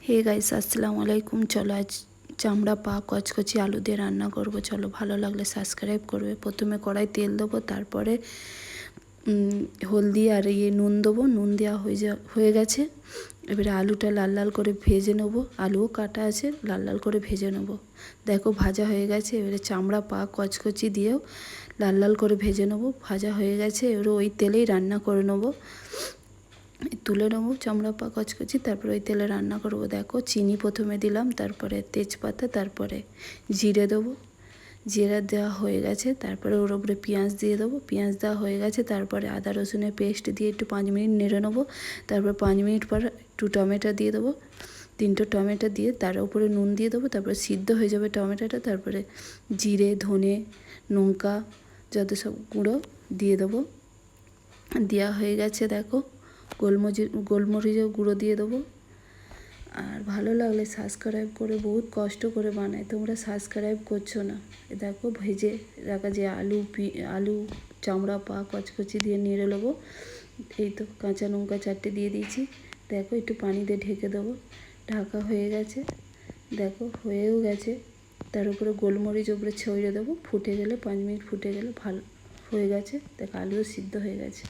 Hey guys, আসসালামু আলাইকুম। চলো আজ চামড়া পা কচকচি আলু দিয়ে রান্না করব। চলো, ভালো লাগলে সাবস্ক্রাইব করবে। প্রথমে কড়াই তেল দেবো, তারপরে হলদি আর নুন দেবো। নুন দেওয়া হয়ে গেছে। এবারে আলুটা লাল লাল করে ভেজে নেবো। আলুও কাটা আছে, লাল লাল করে ভেজে নেবো। দেখো ভাজা হয়ে গেছে। এবারে চামড়া পা কচকচি দিয়েও লাল লাল করে ভেজে নেবো। ভাজা হয়ে গেছে, এবারে ওই তেলেই রান্না করে নেবো। তুলে নেবো চামড়া পা কচকচি, তারপরে ওই তেলে রান্না করব। দেখো চিনি প্রথমে দিলাম, তারপরে তেজপাতা, তারপরে জিরে দেবো। জিরা দেওয়া হয়ে গেছে, তারপরে ওর উপরে পেঁয়াজ দিয়ে দেবো। পেঁয়াজ দেওয়া হয়ে গেছে, তারপরে আদা রসুনের পেস্ট দিয়ে একটু 5 মিনিট নেড়ে নেবো। তারপর 5 মিনিট পর একটু টমেটো দিয়ে দেবো। 3টে টমেটো দিয়ে তার উপরে নুন দিয়ে দেবো। তারপরে সিদ্ধ হয়ে যাবে টমেটোটা। তারপরে জিরে, ধনে, লঙ্কা যত সব গুঁড়ো দিয়ে দেবো। দেওয়া হয়ে গেছে। দেখো গোলমরিচের গুঁড়ো দিয়ে দেবো। আর ভালো লাগলে সাবস্ক্রাইব করে, বহুত কষ্ট করে বানায়, তোমরা সাবস্ক্রাইব করছো না। দেখো ভেজে রাখা যে আলু চামড়া পা কচকচি দিয়ে নেড়ে নেবো। এই তো কাঁচা লঙ্কা 4টে দিয়ে দিয়েছি। দেখো একটু পানি দিয়ে ঢেকে দেবো। ঢাকা হয়ে গেছে। দেখো হয়েও গেছে। তার উপরে গোলমরিচ উপরে ছড়িয়ে দেবো। ফুটে গেলে 5 মিনিট ফুটে গেলে ভালো হয়ে গেছে। দেখো আলুও সিদ্ধ হয়ে গেছে।